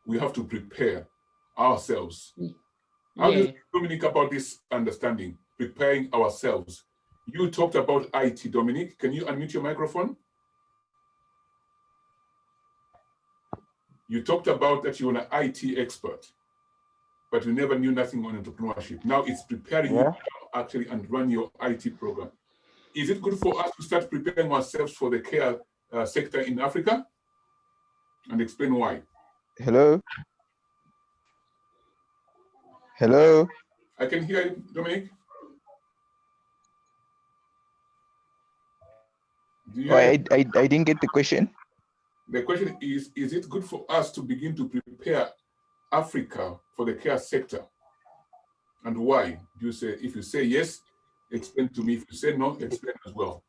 We have to prepare ourselves. How do you communicate about this understanding, preparing ourselves? You talked about IT, Dominic. Can you unmute your microphone? You talked about that you're an IT expert, but you never knew nothing on entrepreneurship. Now it's preparing you to actually and run your IT program. Is it good for us to start preparing ourselves for the care sector in Africa? And explain why. Hello? Hello? I can hear you, Dominic. I didn't get the question. The question is it good for us to begin to prepare Africa for the care sector? And why? Do you say, if you say yes, explain to me. If you say no, explain as well.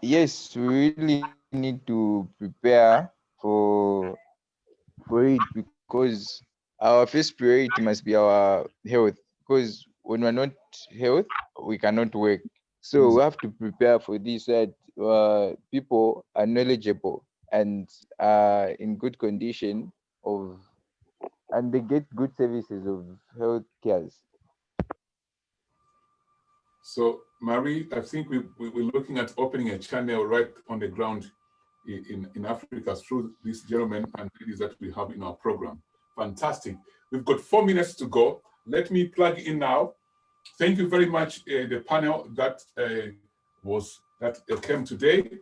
Yes, we really need to prepare for it, because our first priority must be our health, because when we're not health, we cannot work. So we have to prepare for this so that people are knowledgeable and in good condition and they get good services of health cares. So, Marie, I think we're looking at opening a channel right on the ground in Africa through these gentlemen and ladies that we have in our program. Fantastic. We've got 4 minutes to go. Let me plug in now. Thank you very much, the panel that came today.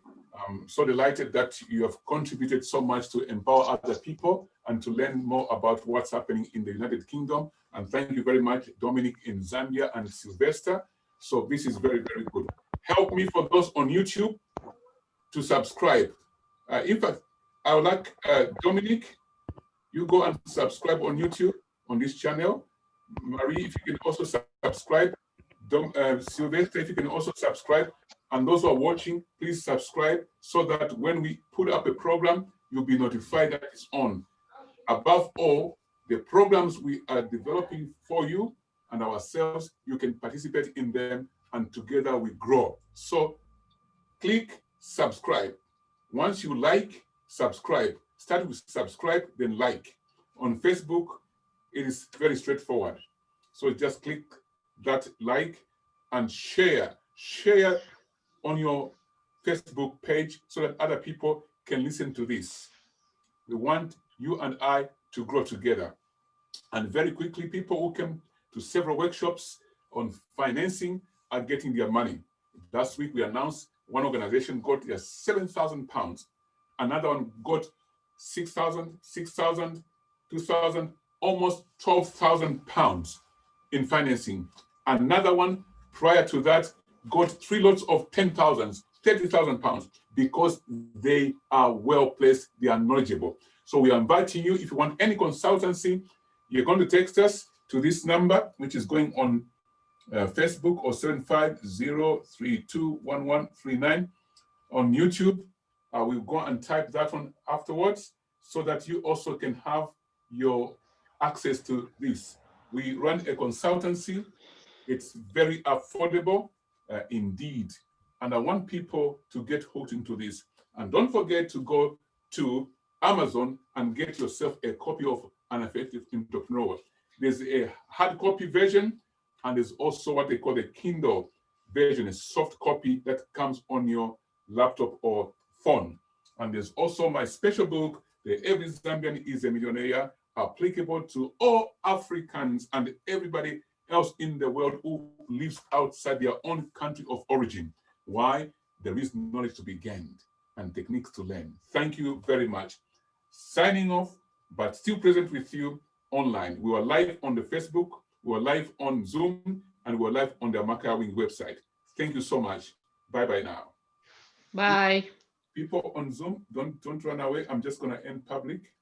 I'm so delighted that you have contributed so much to empower other people and to learn more about what's happening in the United Kingdom. And thank you very much, Dominic in Zambia and Sylvester. So this is very, very good. Help me for those on YouTube to subscribe. In fact, I would like Dominic, you go and subscribe on YouTube on this channel. Marie, if you can also subscribe. Sylvester, if you can also subscribe. And those who are watching, please subscribe so that when we put up a program, you'll be notified that it's on. Above all, the programs we are developing for you and ourselves, you can participate in them, and together we grow. So click subscribe. Once you like, subscribe. Start with subscribe, then like. On Facebook, it is very straightforward. So just click that like and share. Share on your Facebook page so that other people can listen to this. We want you and I to grow together. And very quickly, people who came to several workshops on financing are getting their money. Last week, we announced one organization got their £7,000. Another one got 6,000, 6,000, 2,000, almost £12,000 in financing. Another one prior to that got 3 lots of 10,000, 30,000 pounds, because they are well placed, they are knowledgeable. So we are inviting you, if you want any consultancy, you're going to text us to this number, which is going on Facebook, or 750321139. On YouTube, we'll go and type that one afterwards so that you also can have your access to this. We run a consultancy. It's very affordable indeed. And I want people to get hooked into this. And don't forget to go to Amazon and get yourself a copy of An Effective Entrepreneur. There's a hard copy version, and there's also what they call the Kindle version, a soft copy that comes on your laptop or phone. And there's also my special book, The Every Zambian is a Millionaire, applicable to all Africans and everybody else in the world who lives outside their own country of origin. Why? There is knowledge to be gained and techniques to learn. Thank you very much. Signing off, but still present with you online. We were live on the Facebook, we were live on Zoom, and we were live on the Amaka Wing website. Thank you so much. Bye-bye now. Bye. People on Zoom, don't run away. I'm just going to end public.